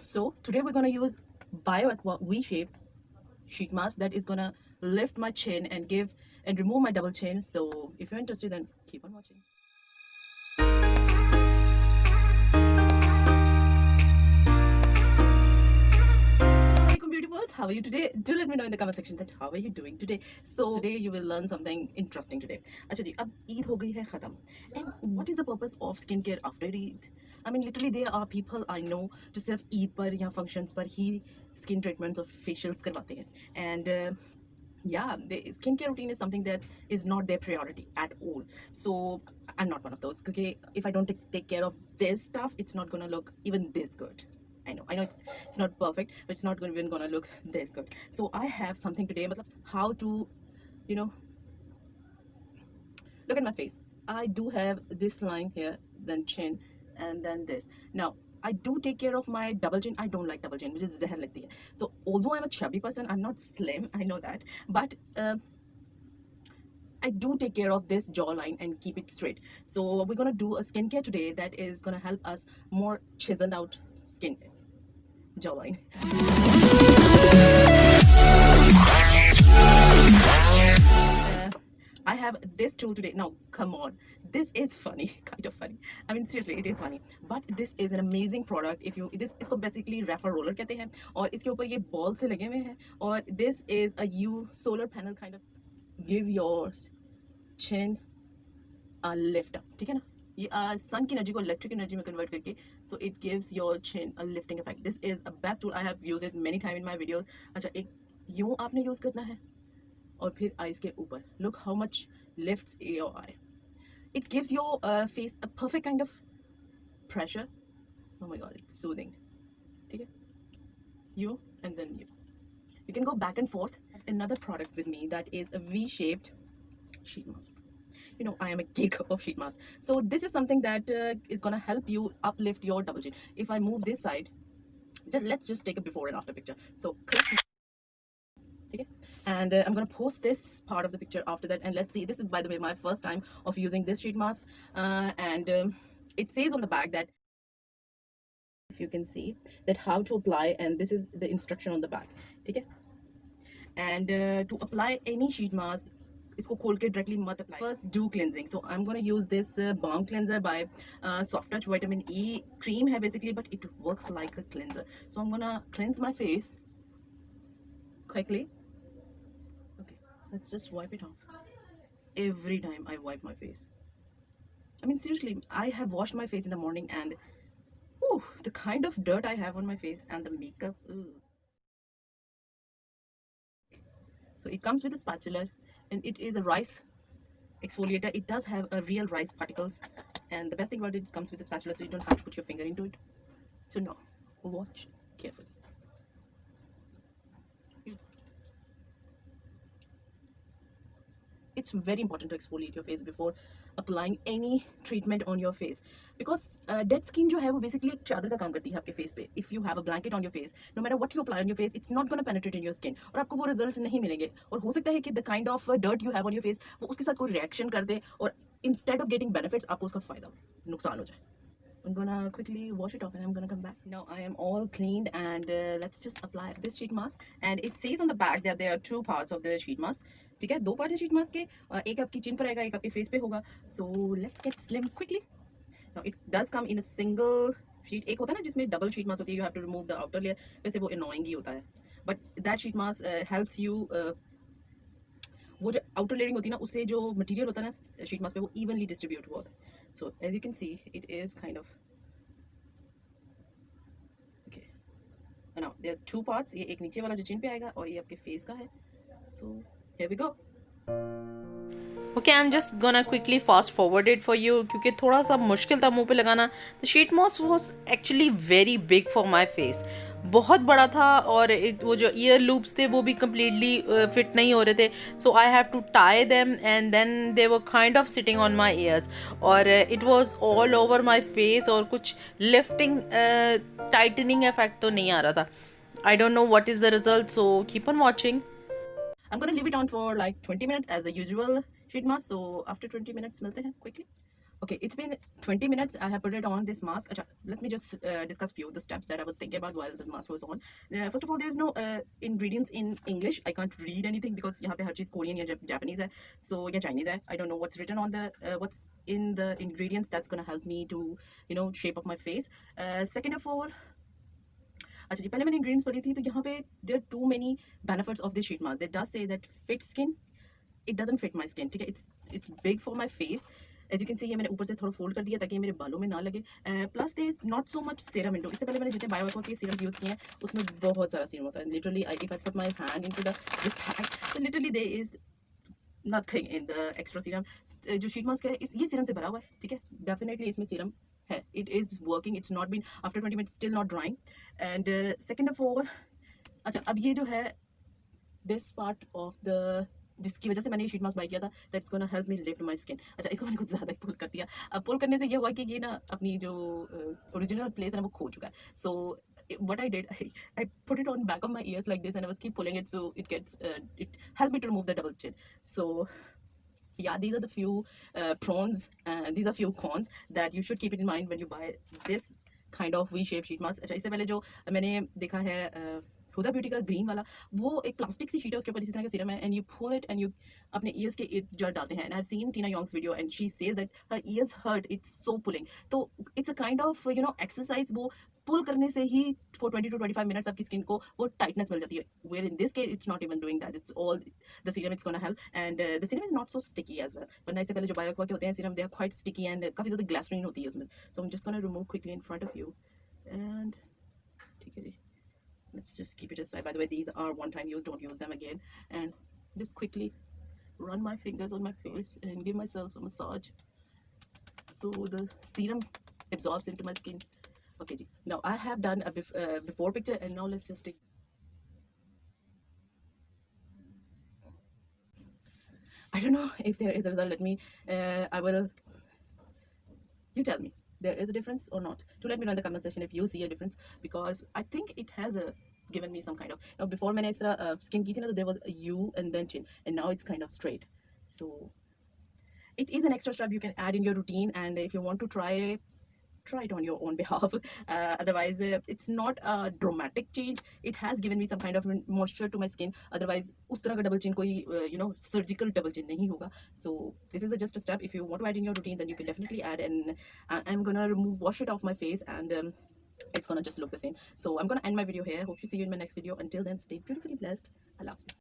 So today we're gonna use BioAqua V-Shape sheet mask that is gonna lift my chin and give and remove my double chin. So if you're interested, then keep on watching. Beautifuls, how are you today? Do let me know in the comment section that how are you doing today. So today you will learn something interesting today. अच्छा जी, अब ईद हो गई है खत्म. And what is the purpose of skincare after Eid? I mean, literally there are people I know जो सिर्फ ईद पर या functions पर ही skin treatments or facials करवाते हैं. And yeah, the skincare routine is something that is not their priority at all. So I'm not one of those. Okay, if I don't take care of this stuff, it's not gonna look even this good. I know it's not perfect, but it's not even gonna look this good. So I have something today, matlab, how to, you know, look at my face. I do have this line here, then chin, and then this. Now I do take care of my double chin. I don't like double chin, which is zehar lagti hai. So although I'm a chubby person, I'm not slim. I know that, but I do take care of this jawline and keep it straight. So we're gonna do a skincare today that is gonna help us more chiseled out skin jawline. I have this tool today. Now, come on. This is funny, kind of funny. I mean, seriously, it is funny. But this is an amazing product. If you इसको basically Rapha roller कहते हैं और इसके ऊपर ये ball से लगे हुए हैं और this is a U solar panel kind of give your chin a lift up. ठीक है ना? ये sun की energy को electric energy में convert करके so it gives your chin a lifting effect. This is a best tool. I have used it many times in my videos. अच्छा एक यूं आपने यूज करना है और फिर आईज के ऊपर. Look how much lifts your eye. It gives your face a perfect kind of pressure. Oh my god, it's soothing. ठीक है? You and then you. You can go back and forth. Another product with me that is a V-shaped sheet mask. You know, I am a geek of sheet mask. So this is something that is gonna help you uplift your double chin. If I move this side, let's just take a before and after picture. So okay, and I'm gonna post this part of the picture after that, and let's see. This is, by the way, my first time of using this sheet mask, and it says on the back that if you can see that how to apply, and this is the instruction on the back. Okay, and to apply any sheet mask, इसको खोल के directly मत apply. First, do cleansing. So I'm gonna use this balm cleanser by Soft Touch Vitamin E cream है basically, but it works like a cleanser. So I'm gonna cleanse my face quickly. Okay, let's just wipe it off. Every time I wipe my face, I mean, seriously, I have washed my face in the morning, and whew, the kind of dirt I have on my face and the makeup. Ugh. So it comes with a spatula, and it is a rice exfoliator. It does have a real rice particles, and the best thing about it, it comes with a spatula, so you don't have to put your finger into it. So no, watch carefully. It's very important to exfoliate your face before applying any treatment on your face, because dead skin जो है वो basically एक चादर का काम करती है आपके face पे. If you have a blanket on your face, no matter what you apply on your face, it's not going to penetrate in your skin और आपको वो results नहीं मिलेंगे. और हो सकता है कि the kind of dirt you have on your face वो उसके साथ कोई reaction कर दे और instead of getting benefits आपको उसका फायदा नुकसान हो जाए. I'm gonna quickly wash it off and I'm gonna come back. Now I am all cleaned, and let's just apply this sheet mask. And it says on the back that there are two parts of the sheet mask. ठीक है, दो part है sheet mask के, एक आपकी चिन पर आएगा, एक आपके फेस पे होगा. So let's get slim quickly. Now it does come in a single sheet. एक होता है ना जिसमें डबल शीट मास्क होती है, you have to remove the outer layer. वैसे वो annoying ही होता है, but that sheet mask helps you. वो जो outer layering होती है ना, उससे जो material होता है ना sheet mask पे, वो evenly distribute हुआ होता है. So as you can see, it is kind of okay. Now there are two parts. ये एक नीचे वाला जो चिन पे आएगा और ये आपके फेस का है. So here we go. Okay, I'm just gonna quickly fast forward it for you क्योंकि थोड़ा सा मुश्किल था मुंह पे लगाना. The sheet mask was actually very big for my face. बहुत बड़ा था और वो जो ईयर लूप्स थे वो भी completely फिट नहीं हो रहे थे. So I have to tie them and then they were kind of sitting on my ears. और it was all over my face और कुछ lifting tightening effect तो नहीं आ रहा था. I don't know what is the result, so keep on watching. I'm gonna leave it on for like 20 minutes as the usual sheet mask. So after 20 minutes मिलते हैं quickly. Okay, it's been 20 minutes. I have put it on this mask. Acha, let me just discuss few of the steps that I was thinking about while the mask was on. First of all, there's no ingredients in English. I can't read anything because यहाँ पे हर चीज़ Korean या Japanese है, so या Chinese है. I don't know what's written on the what's in the ingredients that's gonna help me to shape up my face. Second of all, अच्छा जी पहले मैंने ingredients पढ़ी थी तो यहाँ पे there are too many benefits of this sheet mask. They does say that fit skin. It doesn't fit my skin, ठीक है. It's big for my face. As you can see ये मैंने ऊपर से थोड़ा फोल्ड कर दिया ताकि ये मेरे बालों में ना लगे. Plus there is not so much serum into. इससे पहले मैंने जितने बायोएको के सीरम्स यूज किए हैं उसमें बहुत सारा सीरम होता है. Literally, if I put my hand into this pack, so literally there is nothing in the extra serum. जो शीट मास्क है ये सीरम से भरा हुआ है, ठीक है. Definitely इसमें सीरम है. It is working. It's not been after 20 minutes still not drying. And second of all, अच्छा अब ये जो है this part of the जिसकी वजह से मैंने ये शीट मास्क बाय किया था, that's gonna help me lift my skin. अच्छा इसको मैंने कुछ ज़्यादा ही पुल कर दिया. अब पुल करने से ये हुआ कि ये ना अपनी जो ओरिजिनल प्लेस है ना वो खो चुका है. सो what I did, I put it on back of my ears like this and I was keep pulling it so it gets it helped me to remove the double chin. So yeah, these are the few pros, these are few cons that you should keep it in mind when you buy this kind of V-shaped sheet mask. अच्छा इससे पहले जो मैंने देखा है Huda Beauty का green वाला, वो एक प्लास्टिक सी शीट है, उसके ऊपर इसी तरह का सीरम है and you pull it and you अपने ईयर्स के इर्द गिर्द डालते हैं. And I have seen Tina Yong's video and she says that her ears hurt, it's so pulling. तो it's a kind of exercise. वो पुल करने से ही फॉर 20 to 25 मिनट्स आपकी स्किन को वो टाइटनेस मिल जाती है. Where in this case it's not even doing that, it's all the serum. It's gonna help and the serum is not so sticky as well. वरना इससे पहले जो बायोएक्वा के होते हैं serum, they are quite sticky and काफ़ी ज़्यादा glycerine होती है उसमें. So I am just gonna remove quickly in front of you and ठीक है जी. Let's just keep it aside. By the way, these are one-time use. Don't use them again. And just quickly run my fingers on my face and give myself a massage so the serum absorbs into my skin. Okay, ji. Now I have done a before picture, and now let's just take. I don't know if there is a result. Let me. I will. You tell me. There is a difference or not. To let me know in the comment section if you see a difference, because I think it has given me some kind of. Now before मैंने इस तरह skin की थी ना, तो there was a U and then chin, and now it's kind of straight. So it is an extra step you can add in your routine, and if you want to try it on your own behalf. Otherwise it's not a dramatic change. It has given me some kind of moisture to my skin. Otherwise उस तरह का double chin कोई surgical double chin नहीं होगा. So this is just a step. If you want to add in your routine, then you can definitely add, and I'm gonna wash it off my face, and it's gonna just look the same. So I'm gonna end my video here. Hope to see you in my next video. Until then, stay beautifully blessed. I love you.